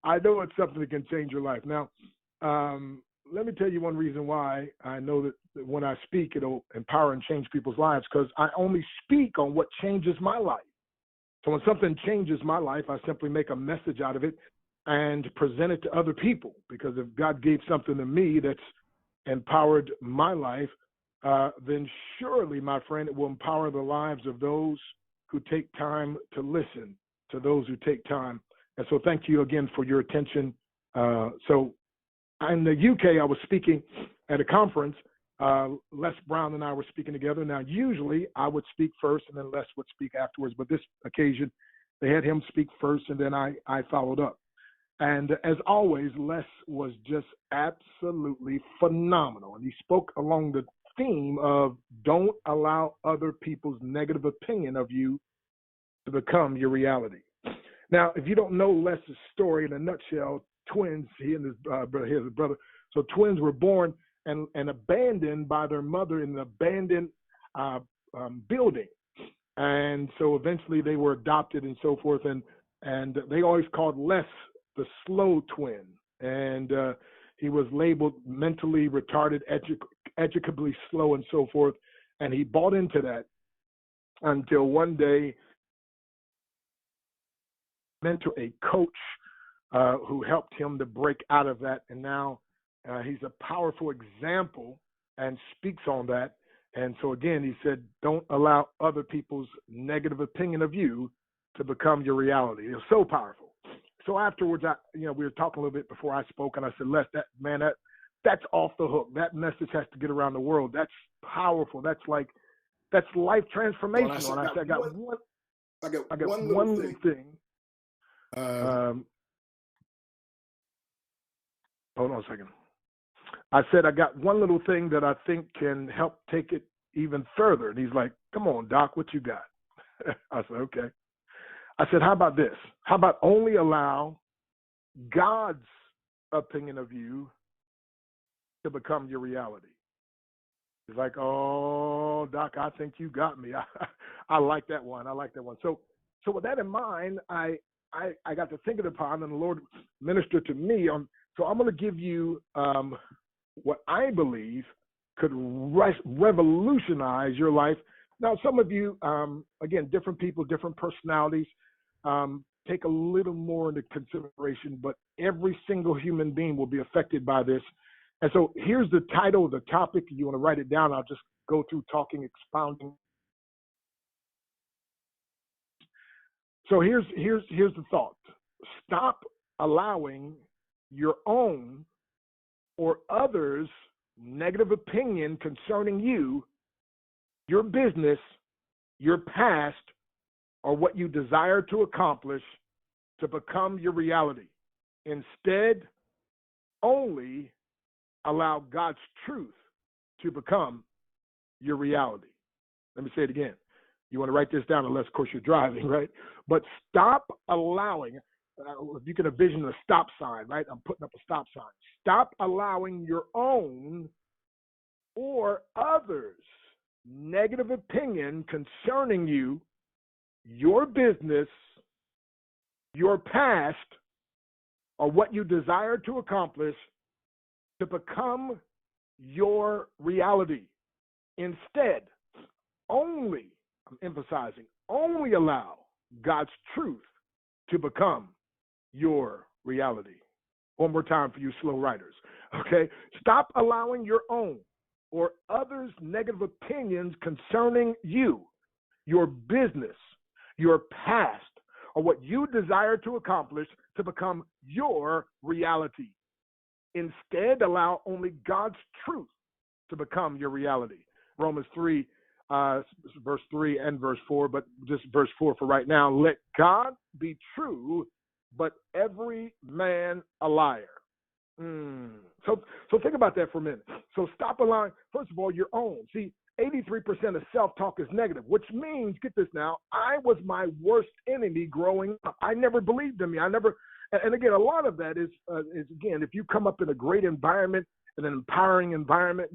I know it's something that can change your life. Now, let me tell you one reason why I know that when I speak, it'll empower and change people's lives, because I only speak on what changes my life. So when something changes my life, I simply make a message out of it and present it to other people. Because if God gave something to me that's empowered my life, then surely, my friend, it will empower the lives of those who take time to listen, to those who take time. And so thank you again for your attention. So in the UK, I was speaking at a conference. Les Brown and I were speaking together. Now, usually I would speak first and then Les would speak afterwards. But this occasion, they had him speak first and then I followed up. And as always, Les was just absolutely phenomenal. And he spoke along the theme of don't allow other people's negative opinion of you to become your reality. Now, if you don't know Les's story in a nutshell, twins, he and his brother. So twins were born and abandoned by their mother in an abandoned building. And so eventually they were adopted and so forth. And they always called Les the slow twin. And he was labeled mentally retarded, educably slow, and so forth. And he bought into that until one day, mentor, a coach who helped him to break out of that. And now he's a powerful example and speaks on that. And so again, he said, don't allow other people's negative opinion of you to become your reality. It's so powerful. So afterwards, we were talking a little bit before I spoke, and I said, Les, that's off the hook. That message has to get around the world. That's powerful. That's life transformational. And I said, I got one little thing. Hold on a second. I said, I got one little thing that I think can help take it even further. And he's like, come on, Doc, what you got? I said, okay. I said, how about this? How about only allow God's opinion of you to become your reality? He's like, oh, Doc, I think you got me. I like that one. So with that in mind, I got to thinking upon, and the Lord ministered to me on. So I'm going to give you what I believe could revolutionize your life. Now, some of you, again, different people, different personalities, take a little more into consideration, but every single human being will be affected by this. And so here's the title of the topic. You want to write it down? I'll just go through talking, expounding. So here's the thought. Stop allowing your own or others' negative opinion concerning you, your business, your past, or what you desire to accomplish to become your reality. Instead, only allow God's truth to become your reality. Let me say it again. You want to write this down unless, of course, you're driving, right? But stop allowing, if you can envision a stop sign, right? I'm putting up a stop sign. Stop allowing your own or others' negative opinion concerning you, your business, your past, or what you desire to accomplish to become your reality. Instead, only, I'm emphasizing, only allow God's truth to become your reality. One more time for you slow writers, okay? Stop allowing your own or others' negative opinions concerning you, your business, your past, or what you desire to accomplish to become your reality. Instead, allow only God's truth to become your reality. Romans 3, verse 3 and verse 4, but just verse 4 for right now. Let God be true, but every man a liar. So think about that for a minute. So stop allowing, first of all, your own. See, 83% of self-talk is negative, which means, get this now, I was my worst enemy growing up. I never believed in me. And again, a lot of that is again, if you come up in a great environment, an empowering environment,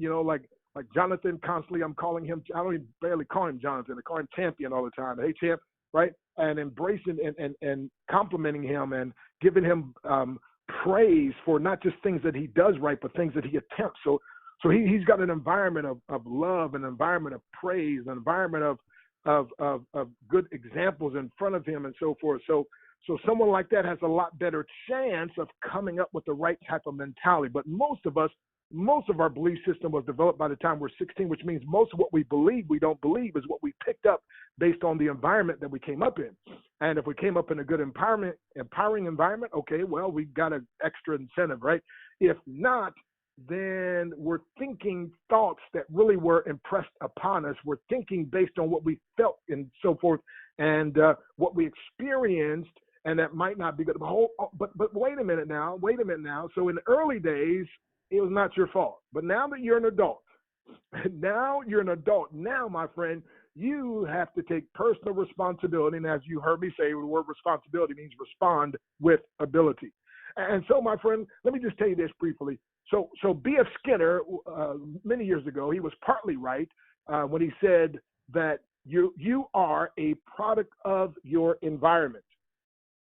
like Jonathan constantly, I'm calling him, I don't even barely call him Jonathan. I call him Champion all the time. Hey, Champ, right? and embracing and complimenting him and giving him praise for not just things that he does right, but things that he attempts. So he's got an environment of love, an environment of praise, an environment of good examples in front of him and so forth. So someone like that has a lot better chance of coming up with the right type of mentality. But most of our belief system was developed by the time we're 16, which means most of what we believe, we don't believe, is what we picked up based on the environment that we came up in. And if we came up in a good empowering environment, okay, well, we got an extra incentive, right? If not, then we're thinking thoughts that really were impressed upon us. We're thinking based on what we felt and so forth, and what we experienced, and that might not be good. But wait a minute now. So in the early days, it was not your fault. But now that you're an adult, now, my friend, you have to take personal responsibility. And as you heard me say, the word responsibility means respond with ability. And so, my friend, let me just tell you this briefly. So B.F. Skinner, many years ago, he was partly right when he said that you are a product of your environment.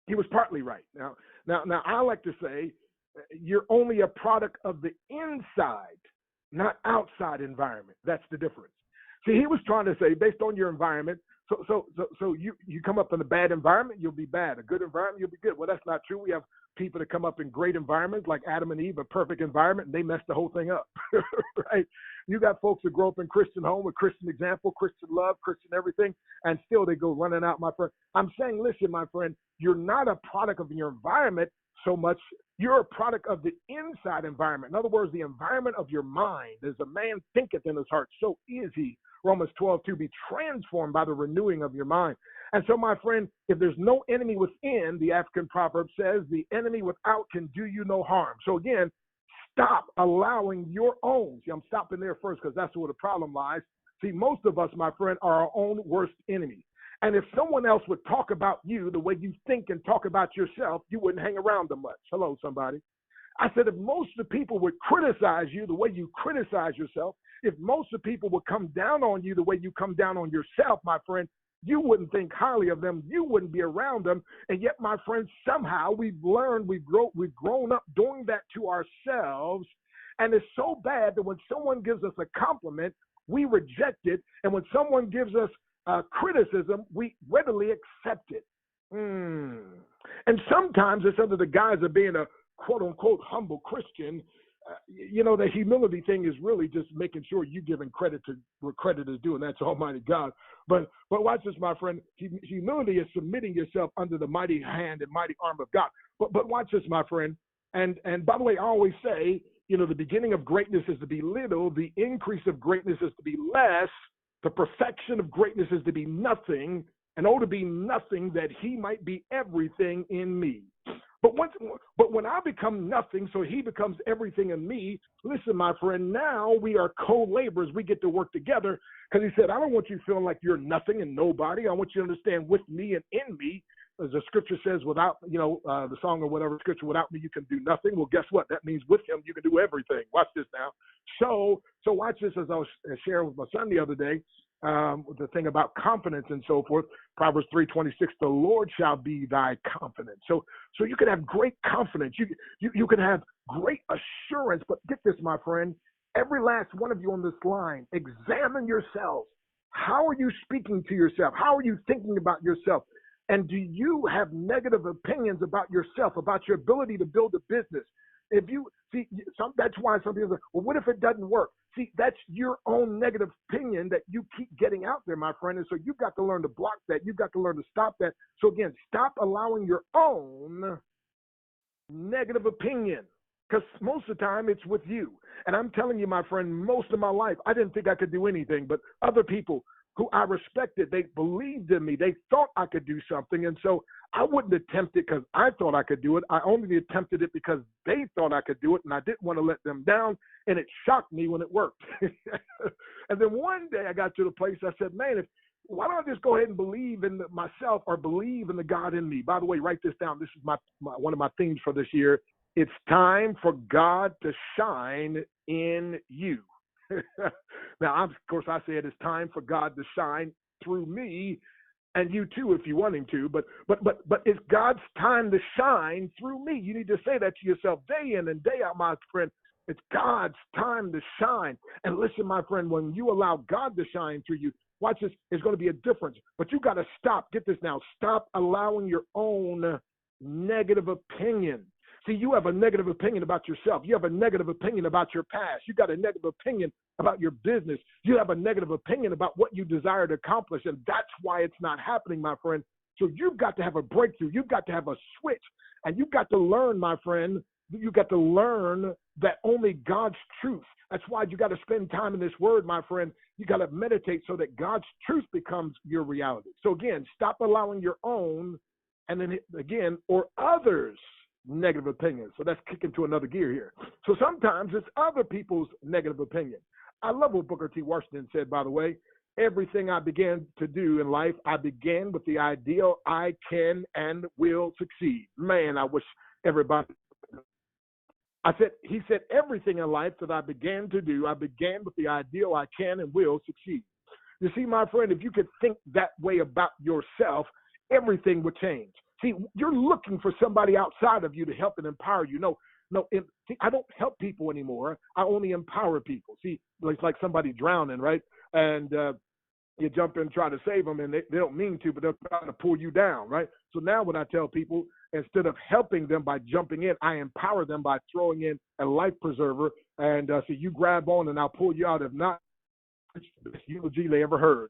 He was partly right. Now, I like to say you're only a product of the inside, not outside environment. That's the difference. See, he was trying to say, based on your environment, so you come up in a bad environment, you'll be bad. A good environment, you'll be good. Well, that's not true. We have people that come up in great environments, like Adam and Eve, a perfect environment, and they messed the whole thing up, right? You got folks that grow up in Christian home with Christian example, Christian love, Christian everything, and still they go running out, my friend. I'm saying, listen, my friend, you're not a product of your environment so much. You're a product of the inside environment. In other words, the environment of your mind. As a man thinketh in his heart, so is he. Romans 12:2, be transformed by the renewing of your mind. And so, my friend, if there's no enemy within, the African proverb says, the enemy without can do you no harm. So again, stop allowing your own. See, I'm stopping there first because that's where the problem lies. See, most of us, my friend, are our own worst enemy. And if someone else would talk about you the way you think and talk about yourself, you wouldn't hang around them much. Hello, somebody. I said, if most of the people would criticize you the way you criticize yourself, if most of the people would come down on you the way you come down on yourself, my friend, you wouldn't think highly of them. You wouldn't be around them. And yet, my friend, somehow we've learned, we've grown up doing that to ourselves. And it's so bad that when someone gives us a compliment, we reject it. And when someone gives us criticism, we readily accept it. And sometimes it's under the guise of being a quote unquote humble Christian. The humility thing is really just making sure you're giving credit to where credit is due, and that's Almighty God. But watch this, my friend. Humility is submitting yourself under the mighty hand and mighty arm of God. But watch this, my friend. And by the way, I always say, the beginning of greatness is to be little. The increase of greatness is to be less. The perfection of greatness is to be nothing. And to be nothing, that he might be everything in me. But when I become nothing, so he becomes everything in me, listen, my friend, now we are co-laborers. We get to work together, because he said, I don't want you feeling like you're nothing and nobody. I want you to understand with me and in me, as the scripture says, without, the song or whatever scripture, without me, you can do nothing. Well, guess what? That means with him, you can do everything. Watch this now. So watch this, as I was sharing with my son the other day, the thing about confidence and so forth. Proverbs 3:26, the Lord shall be thy confidence. So you can have great confidence. You can have great assurance. But get this, my friend, every last one of you on this line, examine yourselves. How are you speaking to yourself? How are you thinking about yourself? And do you have negative opinions about yourself, about your ability to build a business? If you see, that's why some people say, well, what if it doesn't work? See, that's your own negative opinion that you keep getting out there, my friend. And so you've got to learn to block that. You've got to learn to stop that. So again, stop allowing your own negative opinion, because most of the time it's with you. And I'm telling you, my friend, most of my life, I didn't think I could do anything, but other people who I respected, they believed in me. They thought I could do something. And so I wouldn't attempt it because I thought I could do it. I only attempted it because they thought I could do it, and I didn't want to let them down. And it shocked me when it worked. And then one day I got to the place, I said, man, why don't I just go ahead and believe in myself, or believe in the God in me? By the way, write this down. This is my one of my themes for this year. It's time for God to shine in you. Now, of course, I said it's time for God to shine through me. and you too if you want him to, but it's God's time to shine through me. You need to say that to yourself day in and day out, my friend. It's God's time to shine. And listen, my friend, when you allow God to shine through you, watch this, it's going to be a difference. But you got to stop. Get this now. Stop allowing your own negative opinion. See, you have a negative opinion about yourself. You have a negative opinion about your past. You got a negative opinion about your business. You have a negative opinion about what you desire to accomplish. And that's why it's not happening, my friend. So you've got to have a breakthrough. You've got to have a switch. And you've got to learn, my friend, you got to learn that only God's truth. That's why you got to spend time in this word, my friend. You got to meditate so that God's truth becomes your reality. So again, stop allowing your own, and then again, or others' negative opinions. So let's kick into another gear here. So sometimes it's other people's negative opinion. I love what Booker T. Washington said, by the way. Everything I began to do in life, I began with the ideal I can and will succeed. Man, I wish everybody. He said, everything in life that I began to do, I began with the ideal I can and will succeed. You see, my friend, if you could think that way about yourself, everything would change. See, you're looking for somebody outside of you to help and empower you. See, I don't help people anymore. I only empower people. See, it's like somebody drowning, right? And you jump in and try to save them, and they don't mean to, but they're trying to pull you down, right? So now when I tell people, instead of helping them by jumping in, I empower them by throwing in a life preserver, and so you grab on and I'll pull you out. If not, it's the best eulogy they ever heard.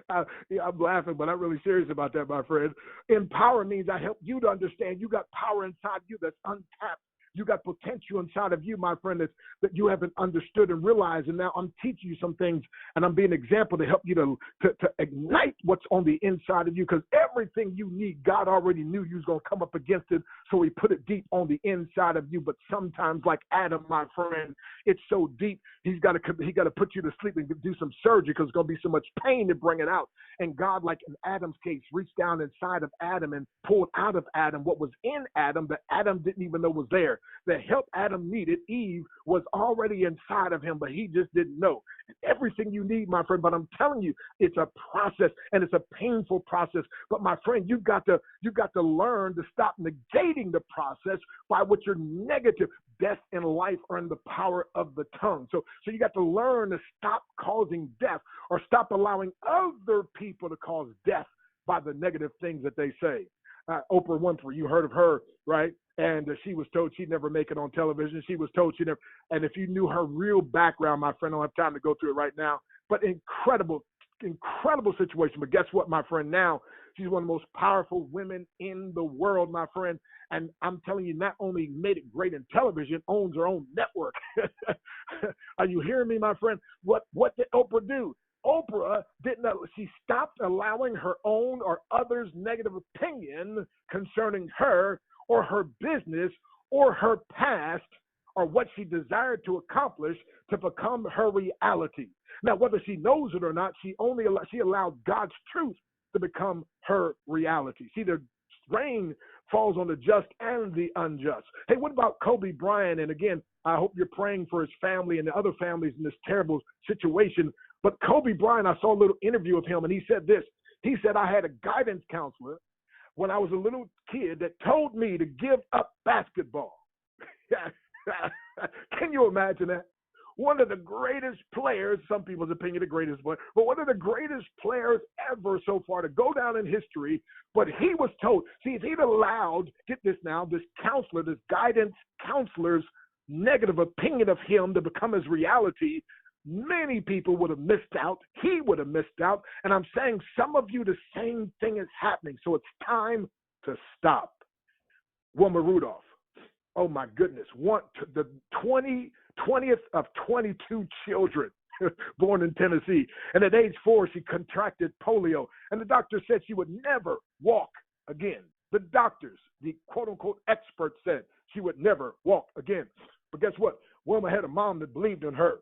I'm laughing, but I'm really serious about that, my friend. Empower means I help you to understand you got power inside you that's untapped. You got potential inside of you, my friend, that you haven't understood and realized. And now I'm teaching you some things, and I'm being an example to help you to ignite what's on the inside of you, because everything you need, God already knew you was going to come up against it, so he put it deep on the inside of you. But sometimes, like Adam, my friend, it's so deep, he got to put you to sleep and do some surgery, because it's going to be so much pain to bring it out. And God, like in Adam's case, reached down inside of Adam and pulled out of Adam what was in Adam that Adam didn't even know was there. The help Adam needed, Eve, was already inside of him, but he just didn't know. Everything you need, my friend, but I'm telling you, it's a process, and it's a painful process. But my friend, you've got to learn to stop negating the process by what you're negative. Death and life are in the power of the tongue. So you got to learn to stop causing death, or stop allowing other people to cause death by the negative things that they say. Oprah Winfrey, you heard of her, right? And she was told she'd never make it on television. She was told she never, and if you knew her real background, my friend, I don't have time to go through it right now, but incredible situation. But guess what, my friend? Now she's one of the most powerful women in the world, my friend. And I'm telling you, not only made it great in television, owns her own network. Are you hearing me, my friend? What did Oprah do? Oprah didn't know. She stopped allowing her own or others' negative opinion concerning her or her business or her past or what she desired to accomplish to become her reality. Now, whether she knows it or not, she allowed God's truth to become her reality. See, the rain falls on the just and the unjust. Hey, what about Kobe Bryant? And again, I hope you're praying for his family and the other families in this terrible situation. But Kobe Bryant, I saw a little interview of him, and he said this. He said, I had a guidance counselor when I was a little kid that told me to give up basketball. Can you imagine that? One of the greatest players, some people's opinion the greatest, but one of the greatest players ever so far to go down in history. But he was told, see, if he'd allowed, get this now, this counselor, this guidance counselor's negative opinion of him to become his reality, many people would have missed out. He would have missed out. And I'm saying some of you, the same thing is happening. So it's time to stop. Wilma Rudolph. Oh, my goodness. The 20th of 22 children born in Tennessee. And at age 4, she contracted polio. And the doctor said she would never walk again. The doctors, the quote-unquote experts, said she would never walk again. But guess what? Wilma had a mom that believed in her.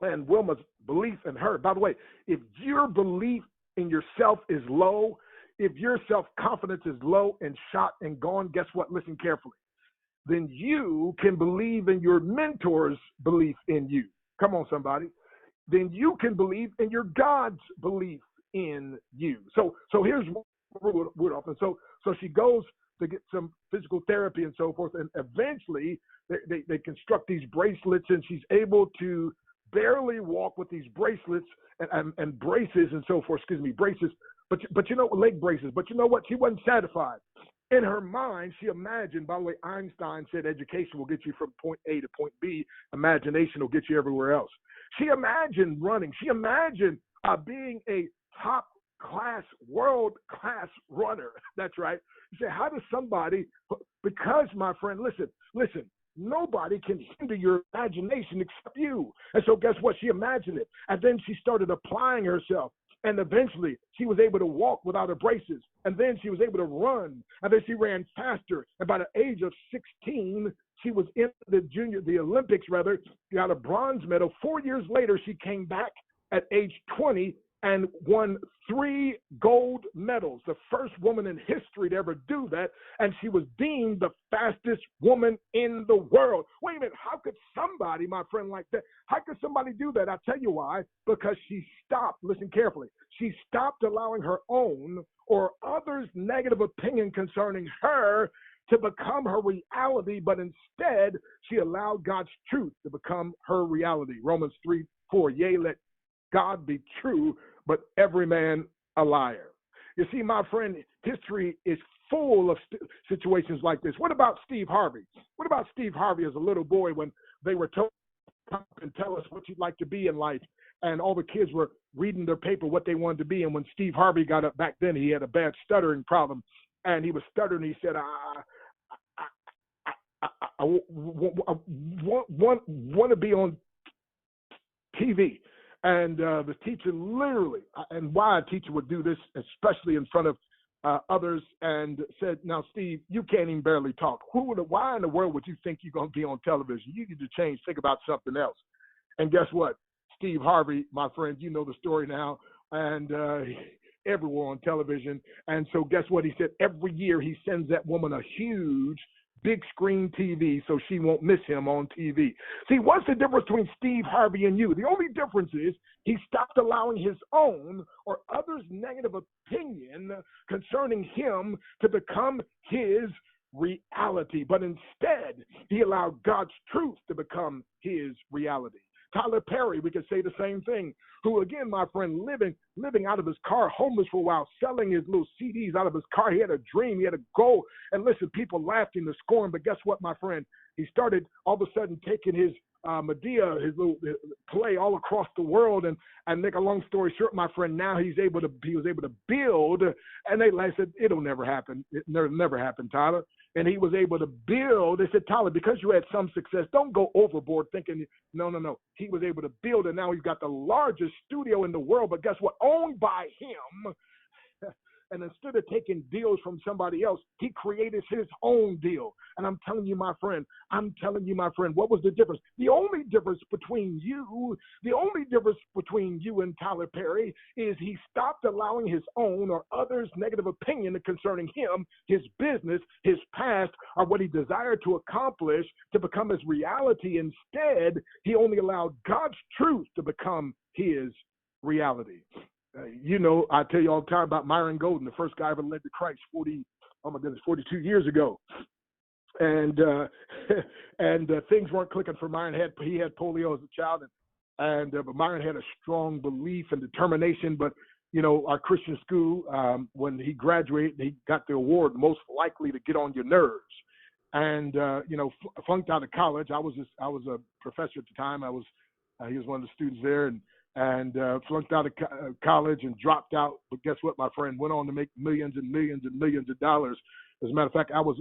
And Wilma's belief in her. By the way, if your belief in yourself is low, if your self-confidence is low and shot and gone, guess what? Listen carefully. Then you can believe in your mentor's belief in you. Come on, somebody. Then you can believe in your God's belief in you. So here's Rudolph. And so she goes to get some physical therapy and so forth. And eventually they construct these bracelets, and she's able to barely walk with these bracelets and braces and so forth. Excuse me, braces. But you know, leg braces. But you know what? She wasn't satisfied. In her mind, she imagined, by the way, Einstein said education will get you from point A to point B. Imagination will get you everywhere else. She imagined running. She imagined being a top-class, world-class runner. That's right. You say, how does somebody, because, my friend, listen, nobody can hinder your imagination except you. And so guess what? She imagined it. And then she started applying herself. And eventually, she was able to walk without her braces. And then she was able to run. And then she ran faster. And by the age of 16, she was in the Olympics, got a bronze medal. 4 years later, she came back at age 20 and won 3 gold medals, the first woman in history to ever do that, and she was deemed the fastest woman in the world. Wait a minute, how could somebody, my friend, like that, how could somebody do that? I'll tell you why. Because she stopped, listen carefully, she stopped allowing her own or others' negative opinion concerning her to become her reality, but instead she allowed God's truth to become her reality. Romans 3:4, yea, let God be true, but every man a liar. You see, my friend, history is full of situations like this. What about Steve Harvey? What about Steve Harvey as a little boy when they were told, come and tell us what you'd like to be in life? And all the kids were reading their paper what they wanted to be. And when Steve Harvey got up back then, he had a bad stuttering problem. And he was stuttering. He said, I want to be on TV. And the teacher literally, and why a teacher would do this, especially in front of others, and said, now, Steve, you can't even barely talk. Why in the world would you think you're going to be on television? You need to change, think about something else. And guess what? Steve Harvey, my friend, you know the story now, and everywhere on television. And so guess what? He said every year he sends that woman a huge big screen TV so she won't miss him on TV. See, what's the difference between Steve Harvey and you? The only difference is he stopped allowing his own or others' negative opinion concerning him to become his reality, but instead he allowed God's truth to become his reality. Tyler Perry, we could say the same thing, who, again, my friend, living out of his car, homeless for a while, selling his little CDs out of his car. He had a dream. He had a goal. And listen, people laughed him to scorn. But guess what, my friend? He started all of a sudden taking his Medea, his little play all across the world. And make a long story short, my friend, now he was able to build. And they said, it'll never happen. It'll never happen, Tyler. And he was able to build. They said, Tyler, because you had some success, don't go overboard thinking, no. He was able to build, and now he's got the largest studio in the world. But guess what? Owned by him. And instead of taking deals from somebody else, he created his own deal. And I'm telling you, my friend, what was the difference? The only difference between you and Tyler Perry is he stopped allowing his own or others' negative opinion concerning him, his business, his past, or what he desired to accomplish to become his reality. Instead, he only allowed God's truth to become his reality. I tell you all the time about Myron Golden, the first guy ever led to Christ 42 years ago. And things weren't clicking for Myron. He had polio as a child, but Myron had a strong belief and determination. But, our Christian school, when he graduated, he got the award most likely to get on your nerves. And, flunked out of college. I was a professor at the time. He was one of the students there, and flunked out of college and dropped out. But guess what, my friend? Went on to make millions and millions and millions of dollars. As a matter of fact, there was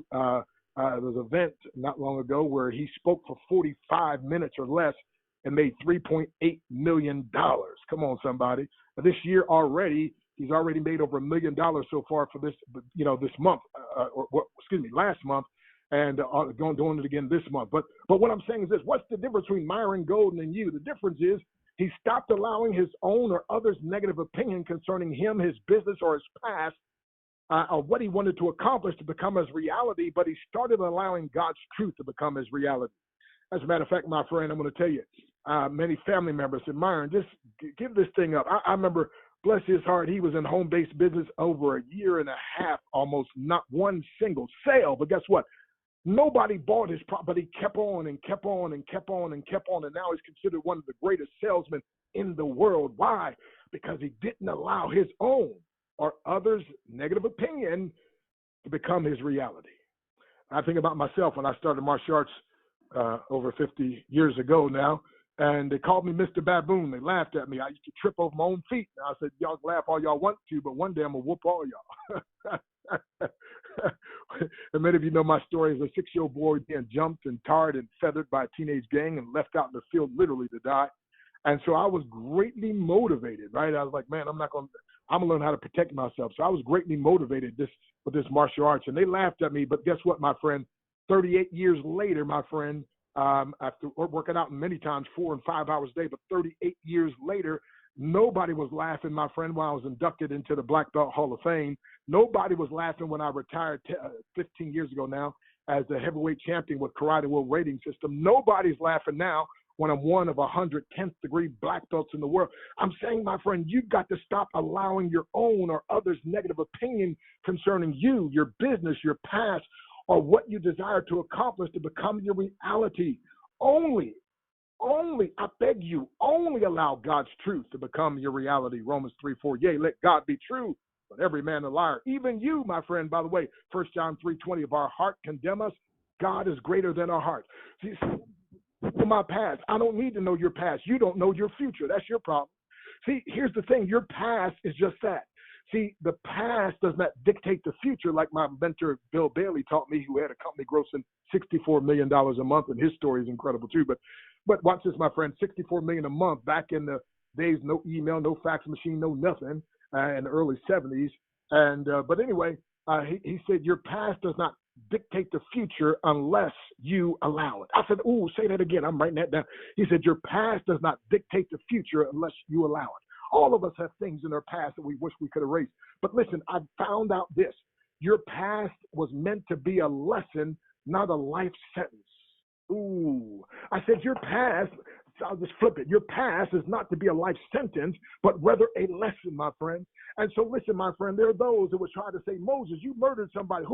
an event not long ago where he spoke for 45 minutes or less and made $3.8 million. Come on, somebody. This year already, he's already made over $1 million so far for this, this month, last month. And doing it again this month. But what I'm saying is this: what's the difference between Myron Golden and you? The difference is he stopped allowing his own or others' negative opinion concerning him, his business, or his past, or what he wanted to accomplish to become his reality, but he started allowing God's truth to become his reality. As a matter of fact, my friend, I'm going to tell you, many family members said, Myron, just give this thing up. I remember Bless his heart, he was in home-based business over a year and a half, almost not one single sale. But guess what? Nobody bought his property. He kept on and kept on and kept on and kept on, and now he's considered one of the greatest salesmen in the world. Why? Because he didn't allow his own or others' negative opinion to become his reality. I think about myself when I started martial arts over 50 years ago now, and they called me Mr. Baboon. They laughed at me. I used to trip over my own feet. And I said, y'all laugh all y'all want to, but one day I'm going to whoop all y'all. And many of you know my story as a 6-year-old boy being jumped and tarred and feathered by a teenage gang and left out in the field literally to die. And so I was greatly motivated, right? I was like, man, I'm going to learn how to protect myself. So I was greatly motivated with this martial arts. And they laughed at me. But guess what, my friend? 38 years later, my friend, after working out many times 4 and 5 hours a day, but 38 years later, nobody was laughing, my friend, when I was inducted into the Black Belt Hall of Fame. Nobody was laughing when I retired 15 years ago now as the heavyweight champion with Karate World Rating System. Nobody's laughing now when I'm one of 100 10th degree black belts in the world. I'm saying, my friend, you've got to stop allowing your own or others' negative opinion concerning you, your business, your past, or what you desire to accomplish to become your reality. Only, I beg you, only allow God's truth to become your reality. Romans 3:4, yea, let God be true, but every man a liar. Even you, my friend, by the way, 1 John 3:20, if our heart condemn us, God is greater than our heart. See, for my past, I don't need to know your past. You don't know your future. That's your problem. See, here's the thing. Your past is just that. See, the past does not dictate the future, like my mentor, Bill Bailey, taught me, who had a company grossing $64 million a month, and his story is incredible too. But watch this, my friend, $64 million a month back in the days, no email, no fax machine, no nothing, in the early 70s. And but anyway, he said, your past does not dictate the future unless you allow it. I said, ooh, say that again. I'm writing that down. He said, your past does not dictate the future unless you allow it. All of us have things in our past that we wish we could erase. But listen, I found out this. Your past was meant to be a lesson, not a life sentence. Ooh. I said your past, I'll just flip it. Your past is not to be a life sentence, but rather a lesson, my friend. And so listen, my friend, there are those that would try to say, Moses, you murdered somebody.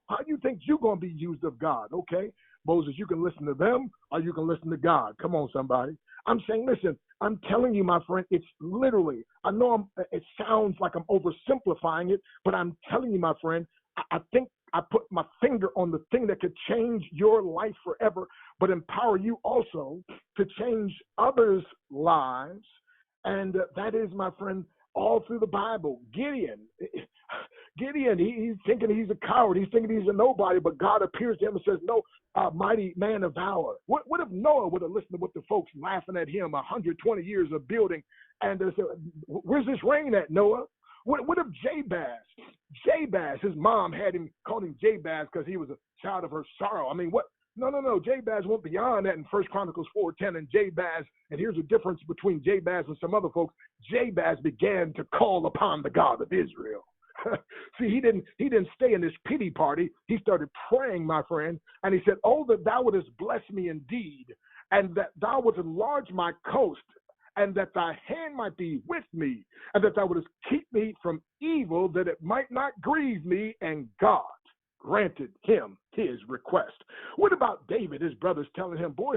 How do you think you're going to be used of God? Okay, Moses, you can listen to them or you can listen to God. Come on, somebody. I'm saying, listen, I'm telling you, my friend, it's literally, I know it sounds like I'm oversimplifying it, but I'm telling you, my friend, I think I put my finger on the thing that could change your life forever, but empower you also to change others' lives. And that is, my friend, all through the Bible. Gideon, he's thinking he's a coward. He's thinking he's a nobody, but God appears to him and says, no, mighty man of valor. What if Noah would have listened to what the folks laughing at him, 120 years of building, and they said, where's this rain at, Noah? What if Jabez, his mom had him, called him Jabez because he was a child of her sorrow. I mean, what? No. Jabez went beyond that in 1 Chronicles 4:10, and Jabez, and here's the difference between Jabez and some other folks. Jabez began to call upon the God of Israel. See, he didn't stay in this pity party. He started praying, my friend, and he said, oh, that thou wouldest bless me indeed, and that thou wouldst enlarge my coast, and that thy hand might be with me, and that thou wouldest keep me from evil, that it might not grieve me. And God granted him his request. What about David? His brothers telling him, boy,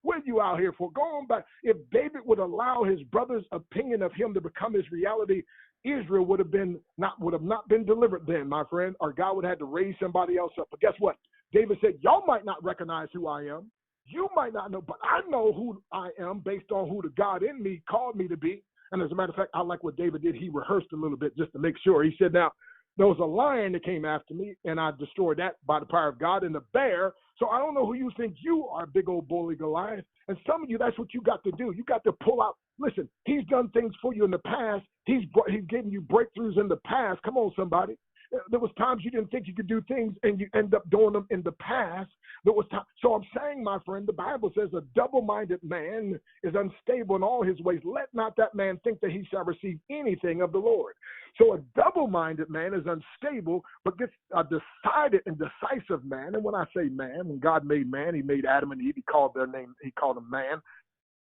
what are you out here for? Go on back. If David would allow his brother's opinion of him to become his reality, Israel would have not been delivered then, my friend, or God would have had to raise somebody else up. But guess what? David said, y'all might not recognize who I am. You might not know, but I know who I am based on who the God in me called me to be. And as a matter of fact, I like what David did. He rehearsed a little bit just to make sure. He said, now, there was a lion that came after me, and I destroyed that by the power of God, and the bear. So I don't know who you think you are, big old bully Goliath. And some of you, that's what you got to do. You got to pull out. Listen, he's done things for you in the past. He's given you breakthroughs in the past. Come on, somebody. There was times you didn't think you could do things, and you end up doing them in the past. There was time. So I'm saying, my friend, the Bible says a double-minded man is unstable in all his ways. Let not that man think that he shall receive anything of the Lord. So a double-minded man is unstable, but gets a decided and decisive man. And when I say man, when God made man, he made Adam and Eve. He called their name. He called them man.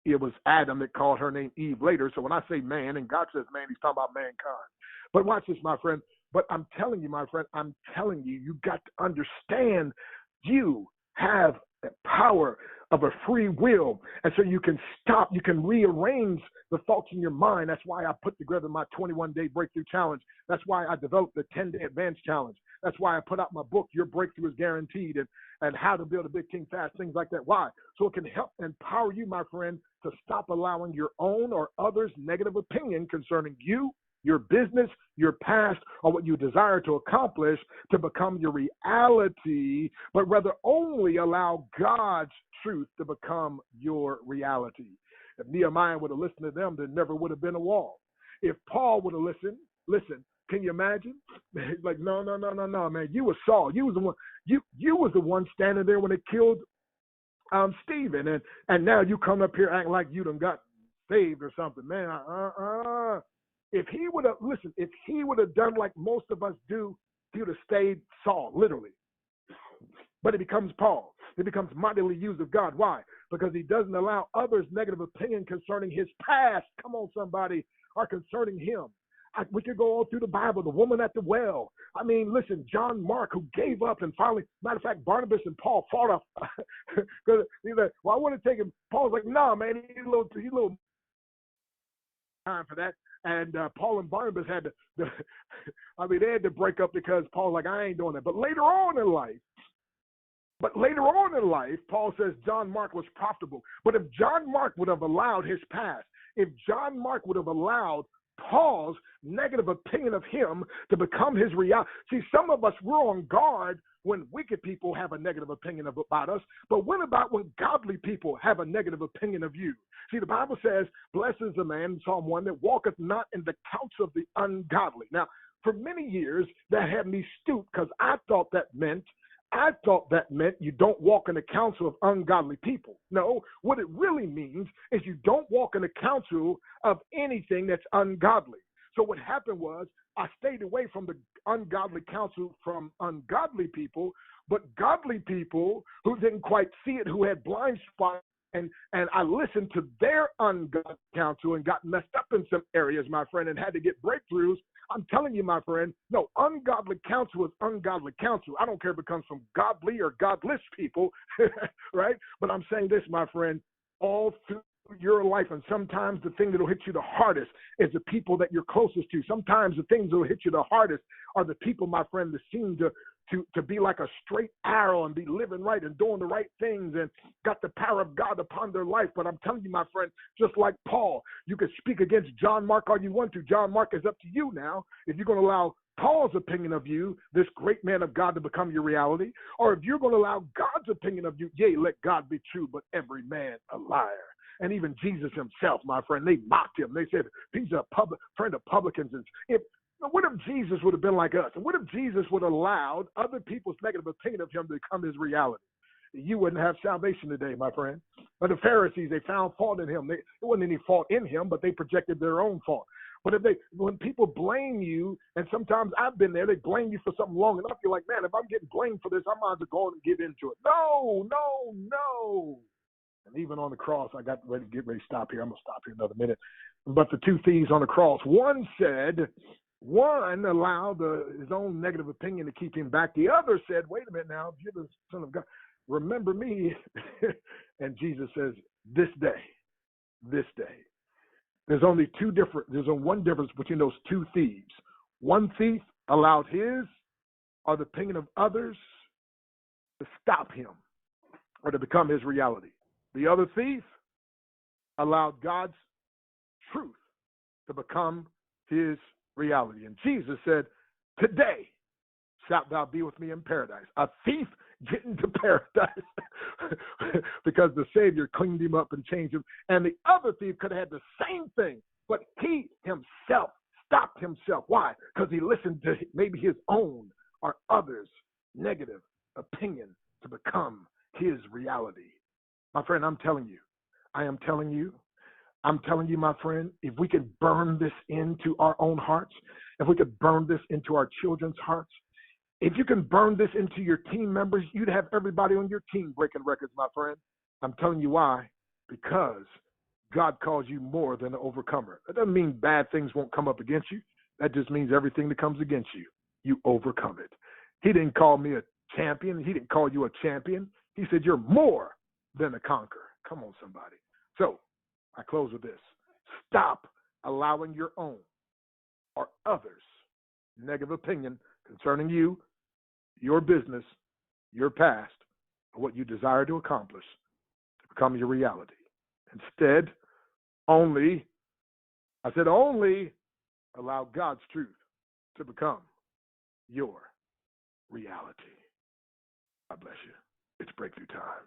it was Adam that called her name Eve later. So when I say man and God says man, he's talking about mankind. But watch this, my friend. But I'm telling you, my friend, I'm telling you, you got to understand you have the power of a free will. And so you can stop, you can rearrange the thoughts in your mind. That's why I put together my 21-day breakthrough challenge. That's why I developed the 10-day advanced challenge. That's why I put out my book, Your Breakthrough is Guaranteed, and how to build a big king fast, things like that. Why? So it can help empower you, my friend, to stop allowing your own or others' negative opinion concerning you, your business, your past, or what you desire to accomplish to become your reality, but rather only allow God's truth to become your reality. If Nehemiah would have listened to them, there never would have been a wall. If Paul would have listened, listen, can you imagine? Like, no, man. You were Saul. You was the one. You was the one standing there when they killed Stephen, and now you come up here acting like you done got saved or something, man. If he would have done like most of us do, he would have stayed Saul, literally. But it becomes Paul. It becomes mightily used of God. Why? Because he doesn't allow others' negative opinion concerning his past, come on somebody, or concerning him. We could go all through the Bible, the woman at the well. I mean, listen, John Mark, who gave up and finally, matter of fact, Barnabas and Paul fought off. Because he's like, well, I want to take him. Paul's like, no, man, he's a little time for that. And Paul and Barnabas had to, they had to break up because Paul's like, I ain't doing that. But later on in life, Paul says John Mark was profitable. But if John Mark would have allowed his past, if John Mark would have allowed Paul's negative opinion of him to become his reality. See, some of us, we're on guard when wicked people have a negative opinion about us, but what about when godly people have a negative opinion of you? See, the Bible says, blessed is the man, Psalm 1, that walketh not in the counsel of the ungodly. Now, for many years, that had me stooped because I thought that meant you don't walk in the counsel of ungodly people. No, what it really means is you don't walk in the counsel of anything that's ungodly. So what happened was I stayed away from the ungodly counsel from ungodly people, but godly people who didn't quite see it, who had blind spots, and I listened to their ungodly counsel and got messed up in some areas, my friend, and had to get breakthroughs. I'm telling you, my friend, no, ungodly counsel is ungodly counsel. I don't care if it comes from godly or godless people, right? But I'm saying this, my friend, all through your life, and sometimes the thing that will hit you the hardest is the people that you're closest to. Sometimes the things that will hit you the hardest are the people, my friend, that seem to be like a straight arrow and be living right and doing the right things and got the power of God upon their life. But I'm telling you, my friend, just like Paul, you can speak against John Mark all you want to. John Mark is up to you now. If you're going to allow Paul's opinion of you, this great man of God, to become your reality, or if you're going to allow God's opinion of you, yea, let God be true, but every man a liar. And even Jesus himself, my friend, they mocked him. They said, he's a friend of publicans. What if Jesus would have been like us? And what if Jesus would have allowed other people's negative opinion of him to become his reality? You wouldn't have salvation today, my friend. But the Pharisees, they found fault in him. There wasn't any fault in him, but they projected their own fault. But when people blame you, and sometimes I've been there, they blame you for something long enough, you're like, man, if I'm getting blamed for this, I might as well go on and give into it. No. And even on the cross, I got ready to get ready to stop here. I'm going to stop here another minute. But the two thieves on the cross, one allowed his own negative opinion to keep him back. The other said, wait a minute now, if you're the Son of God, remember me. And Jesus says, this day. There's only one difference between those two thieves. One thief allowed his or the opinion of others to stop him or to become his reality. The other thief allowed God's truth to become his reality. And Jesus said, today shalt thou be with me in paradise. A thief getting to paradise because the Savior cleaned him up and changed him. And the other thief could have had the same thing, but he himself stopped himself. Why? Because he listened to maybe his own or others' negative opinion to become his reality. My friend, I'm telling you, my friend, if we could burn this into our own hearts, if we could burn this into our children's hearts, if you can burn this into your team members, you'd have everybody on your team breaking records, my friend. I'm telling you why. Because God calls you more than an overcomer. That doesn't mean bad things won't come up against you. That just means everything that comes against you, you overcome it. He didn't call me a champion. He didn't call you a champion. He said you're more than a conqueror. Come on, somebody. So I close with this. Stop allowing your own or others' negative opinion concerning you, your business, your past, or what you desire to accomplish to become your reality. Instead, only allow God's truth to become your reality. God bless you. It's breakthrough time.